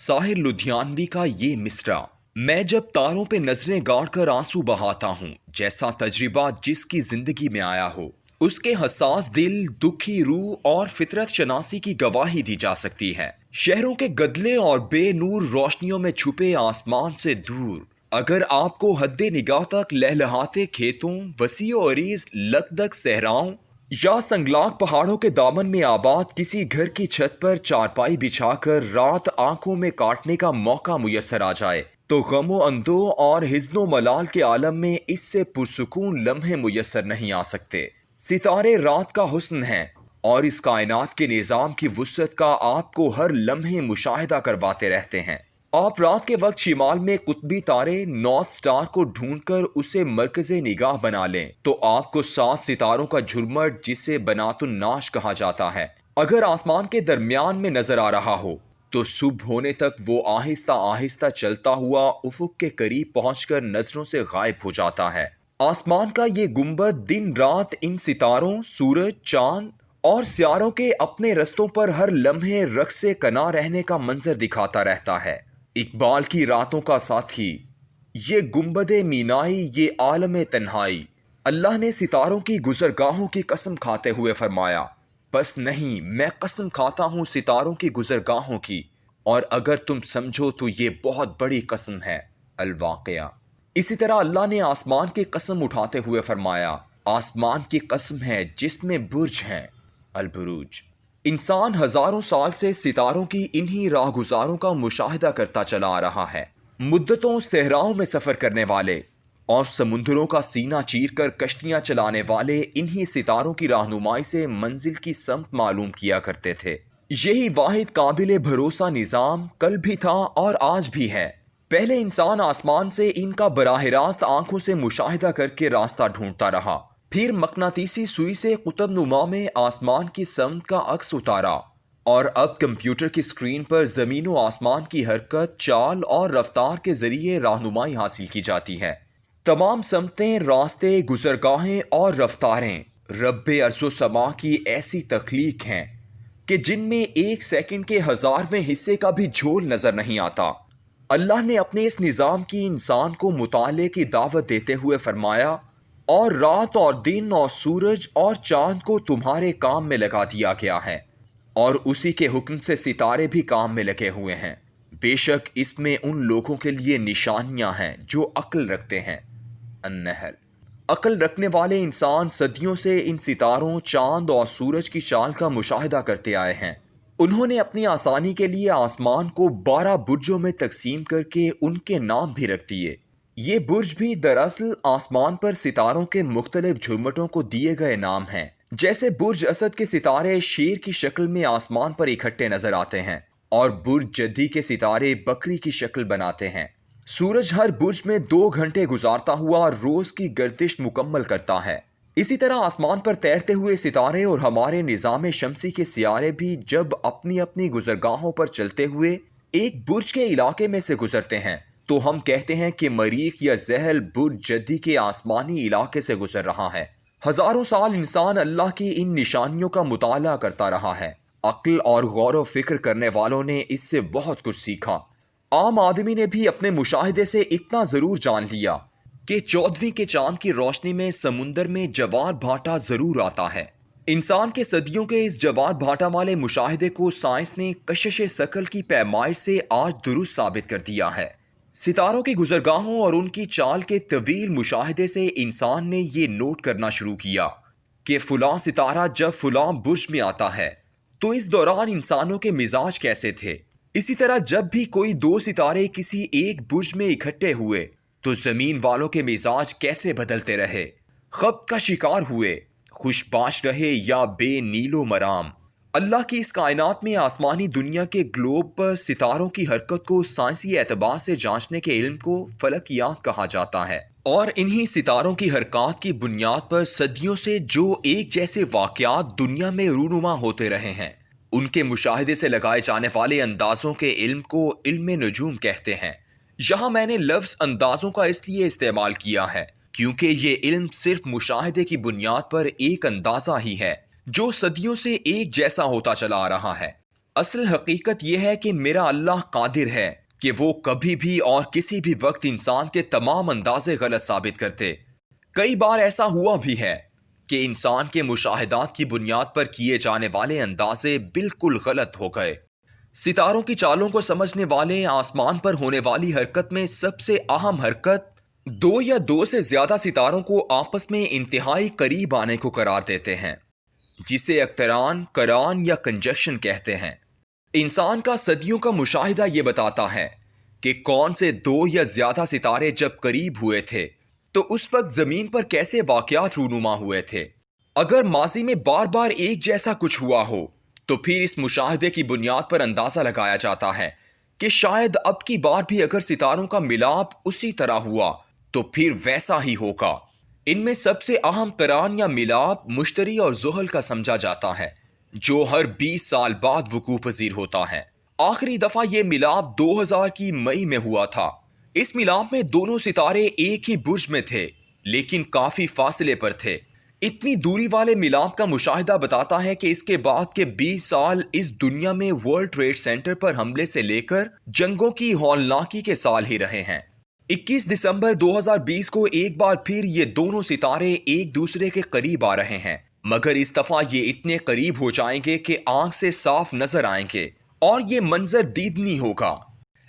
साहिर लुधियानवी का ये मिसरा। मैं जब तारों पे नजरें गाड़ कर आंसू बहाता हूँ, जैसा तजर्बा जिसकी जिंदगी में आया हो, उसके हसास दिल, दुखी रूह और फितरत शनासी की गवाही दी जा सकती है। शहरों के गदले और बेनूर रोशनियों में छुपे आसमान से दूर, अगर आपको हद्दे निगाह तक लहलहाते खेतों, वसी और अरीज लकदक सहराओं या संगलाग पहाड़ों के दामन में आबाद किसी घर की छत पर चारपाई बिछाकर रात आंखों में काटने का मौका मुयस्सर आ जाए, तो गमो अंदो और हिज़्नो मलाल के आलम में इससे पुरसुकून लम्हे मुयस्सर नहीं आ सकते। सितारे रात का हुस्न हैं और इस कायनात के निज़ाम की वुसअत का आपको हर लम्हे मुशाहिदा करवाते रहते हैं। आप रात के वक्त शिमाल में कुतबी तारे नॉर्थ स्टार को ढूंढकर उसे मरकज़े निगाह बना लें, तो आपको 7 सितारों का झुरमट, जिसे बनातुन नाश कहा जाता है, अगर आसमान के दरमियान में नजर आ रहा हो, तो सुबह होने तक वो आहिस्ता आहिस्ता चलता हुआ उफुक के करीब पहुंचकर नजरों से गायब हो जाता है। आसमान का ये गुंबद दिन रात इन सितारों, सूरज, चांद और सियारों के अपने रस्तों पर हर लम्हे रक्से कना रहने का मंजर दिखाता रहता है। इकबाल की रातों का साथी, ये गुंबदे मीनाई, ये आलम तन्हाई। अल्लाह ने सितारों की गुजरगाहों की कसम खाते हुए फरमाया, बस नहीं, मैं कसम खाता हूँ सितारों की गुजरगाहों की, और अगर तुम समझो तो ये बहुत बड़ी कसम है। अल-वाक़िया। इसी तरह अल्लाह ने आसमान की कसम उठाते हुए फरमाया, आसमान की कसम है जिसमें बुर्ज हैं। अल-बुरूज। इंसान हजारों साल से सितारों की इन्हीं राहगुजारों का मुशाहिदा करता चला आ रहा है। मुद्दतों सहराओं में सफर करने वाले और समुंदरों का सीना चीर कर कश्तियां चलाने वाले इन्हीं सितारों की रहनुमाई से मंजिल की समत मालूम किया करते थे। यही वाहिद काबिल भरोसा निज़ाम कल भी था और आज भी है। पहले इंसान आसमान से इनका बराह रास्त आंखों से मुशाहिदा करके रास्ता ढूंढता रहा, फिर मकनातीसी सुई से कुतुब नुमा में आसमान की समत का अक्स उतारा, और अब कंप्यूटर की स्क्रीन पर ज़मीन व आसमान की हरकत, चाल और रफ्तार के जरिए रहनुमाई हासिल की जाती है। तमाम समतें, रास्ते, गुजरगाहें और रफ्तारें रब्बे अर्ज़ो समा की ऐसी तख्लीक हैं कि जिनमें एक सेकंड के 1000वें हिस्से का भी झोल नजर नहीं आता। अल्लाह ने अपने इस निज़ाम की इंसान को मुताले की दावत देते हुए फरमाया, और रात और दिन और सूरज और चांद को तुम्हारे काम में लगा दिया गया है, और उसी के हुक्म से सितारे भी काम में लगे हुए हैं। बेशक इसमें उन लोगों के लिए निशानियां हैं जो अक्ल रखते हैं। अन्नहल। अक्ल रखने वाले इंसान सदियों से इन सितारों, चांद और सूरज की चाल का मुशाहिदा करते आए हैं। उन्होंने अपनी आसानी के लिए आसमान को 12 बुर्जों में तकसीम करके उनके नाम भी रख दिए। ये बुर्ज भी दरअसल आसमान पर सितारों के मुख्तलिफ झुरमटों को दिए गए नाम हैं। जैसे बुर्ज असद के सितारे शेर की शक्ल में आसमान पर इकट्ठे नजर आते हैं, और बुर्ज जद्दी के सितारे बकरी की शक्ल बनाते हैं। सूरज हर बुर्ज में 2 घंटे गुजारता हुआ रोज की गर्दिश मुकम्मल करता है। इसी तरह आसमान पर तैरते हुए सितारे और हमारे निज़ाम शमसी के सियारे भी जब अपनी अपनी गुजरगाहों पर चलते हुए एक बुर्ज के इलाके में से गुजरते हैं, तो हम कहते हैं कि मरीख या जहल बुर्ज जद्दी के आसमानी इलाके से गुजर रहा है। हजारों साल इंसान अल्लाह की इन निशानियों का मुताला करता रहा है। अक्ल और गौर व फिक्र करने वालों ने इससे बहुत कुछ सीखा। आम आदमी ने भी अपने मुशाहिदे से इतना जरूर जान लिया कि 14वीं के चांद की रोशनी में समुंदर में जवार भाटा जरूर आता है। इंसान के सदियों के इस जवार भाटा वाले मुशाहिदे को साइंस ने कशिश सकल की पैमाइश से आज दुरुस्त साबित कर दिया है। सितारों की गुजरगाहों और उनकी चाल के तवील मुशाहिदे से इंसान ने ये नोट करना शुरू किया कि फुलां सितारा जब फुलां बुर्ज में आता है तो इस दौरान इंसानों के मिजाज कैसे थे। इसी तरह जब भी कोई 2 सितारे किसी एक बुर्ज में इकट्ठे हुए तो जमीन वालों के मिजाज कैसे बदलते रहे, खब्त का शिकार हुए, खुशबाश रहे या बेनीलो मराम। अल्लाह की इस कायनात में आसमानी दुनिया के ग्लोब पर सितारों की हरकत को साइंसी एतबार से जांचने के इल्म को फलकियात कहा जाता है, और इन्हीं सितारों की हरकत की बुनियाद पर सदियों से जो एक जैसे वाकयात दुनिया में रूनुमा होते रहे हैं, उनके मुशाहिदे से लगाए जाने वाले अंदाजों के इल्म को इल्म नजूम कहते हैं। यहाँ मैंने लफ्ज अंदाजों का इसलिए इस्तेमाल किया है क्योंकि ये इल्म सिर्फ मुशाहिदे की बुनियाद पर एक अंदाजा ही है जो सदियों से एक जैसा होता चला आ रहा है। اصل حقیقت یہ ہے کہ میرا اللہ قادر ہے کہ وہ کبھی بھی اور کسی بھی وقت انسان کے تمام اندازے غلط ثابت کرتے۔ کئی بار ایسا ہوا بھی ہے کہ انسان کے مشاہدات کی بنیاد پر کیے جانے والے اندازے بالکل غلط ہو گئے۔ ستاروں کی چالوں کو سمجھنے والے آسمان پر ہونے والی حرکت میں سب سے اہم حرکت دو یا دو سے زیادہ ستاروں کو آپس میں انتہائی قریب آنے کو قرار دیتے ہیں، جسے اقتران، قران یا کنجکشن کہتے ہیں۔ انسان کا صدیوں کا مشاہدہ یہ بتاتا ہے کہ کون سے دو یا زیادہ ستارے جب قریب ہوئے تھے تو اس وقت زمین پر کیسے واقعات رونما ہوئے تھے۔ اگر ماضی میں بار بار ایک جیسا کچھ ہوا ہو تو پھر اس مشاہدے کی بنیاد پر اندازہ لگایا جاتا ہے کہ شاید اب کی بار بھی اگر ستاروں کا ملاپ اسی طرح ہوا تو پھر ویسا ہی ہوگا۔ ان میں سب سے اہم قران یا ملاپ مشتری اور زحل کا سمجھا جاتا ہے، جو ہر 20 سال بعد وقوع پذیر ہوتا ہے۔ آخری دفعہ یہ ملاپ 2000 کی مئی میں ہوا تھا۔ اس ملاپ میں دونوں ستارے ایک ہی برج میں تھے لیکن کافی فاصلے پر تھے۔ اتنی دوری والے ملاپ کا مشاہدہ بتاتا ہے کہ اس کے بعد کے 20 سال اس دنیا میں ورلڈ ٹریڈ سینٹر پر حملے سے لے کر جنگوں کی ہولناکی کے سال ہی رہے ہیں۔ 21 دسمبر 2020 کو ایک بار پھر یہ دونوں ستارے ایک دوسرے کے قریب آ رہے ہیں، مگر اس دفعہ یہ اتنے قریب ہو جائیں گے کہ آنکھ سے صاف نظر آئیں گے اور یہ منظر دیدنی ہوگا۔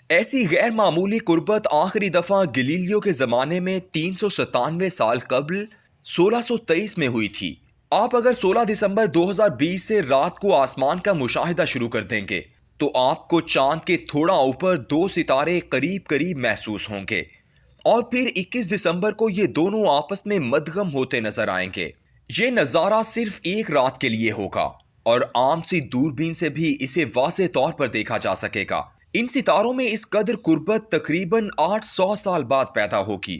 ایسی غیر معمولی قربت آخری دفعہ گلیلیو کے زمانے میں 397 سال قبل 1623 میں ہوئی تھی۔ آپ اگر 16 دسمبر 2020 سے رات کو آسمان کا مشاہدہ شروع کر دیں گے تو آپ کو چاند کے تھوڑا اوپر دو ستارے قریب قریب محسوس ہوں گے اور پھر 21 دسمبر کو یہ دونوں آپس میں مدغم ہوتے نظر آئیں گے۔ یہ نظارہ صرف ایک رات کے لیے ہوگا اور عام سی دوربین سے بھی اسے واضح طور پر دیکھا جا سکے گا۔ ان ستاروں میں اس قدر قربت تقریباً 800 سال بعد پیدا ہوگی۔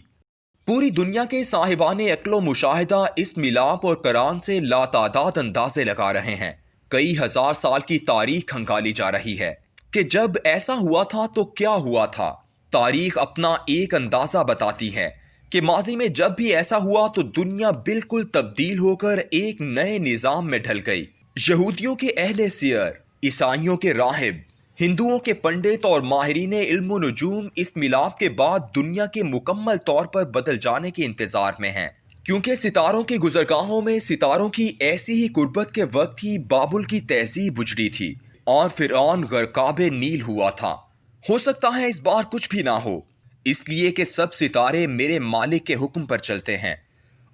پوری دنیا کے صاحبان عقل و مشاہدہ اس ملاپ اور قران سے لاتعداد اندازے لگا رہے ہیں۔ کئی ہزار سال کی تاریخ کھنگالی جا رہی ہے کہ جب ایسا ہوا تھا تو کیا ہوا تھا۔ تاریخ اپنا ایک اندازہ بتاتی ہے کہ ماضی میں جب بھی ایسا ہوا تو دنیا بالکل تبدیل ہو کر ایک نئے نظام میں ڈھل گئی۔ یہودیوں کے اہل سیر، عیسائیوں کے راہب، ہندوؤں کے پنڈت اور ماہرین علم و نجوم اس ملاپ کے بعد دنیا کے مکمل طور پر بدل جانے کے انتظار میں ہیں، کیونکہ ستاروں کی گزرگاہوں میں ستاروں کی ایسی ہی قربت کے وقت ہی بابل کی تہذیب اجڑی تھی اور فرعون غرقاب نیل ہوا تھا۔ ہو سکتا ہے اس بار کچھ بھی نہ ہو، اس لیے کہ سب ستارے میرے مالک کے حکم پر چلتے ہیں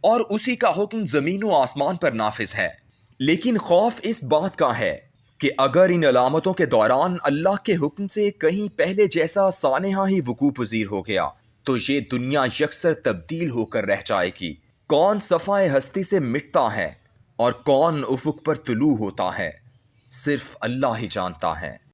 اور اسی کا حکم زمین و آسمان پر نافذ ہے۔ لیکن خوف اس بات کا ہے کہ اگر ان علامتوں کے دوران اللہ کے حکم سے کہیں پہلے جیسا سانحہ ہی وقوع پذیر ہو گیا تو یہ دنیا یکسر تبدیل ہو کر رہ جائے گی۔ کون صفحہ ہستی سے مٹتا ہے اور کون افق پر طلوع ہوتا ہے، صرف اللہ ہی جانتا ہے۔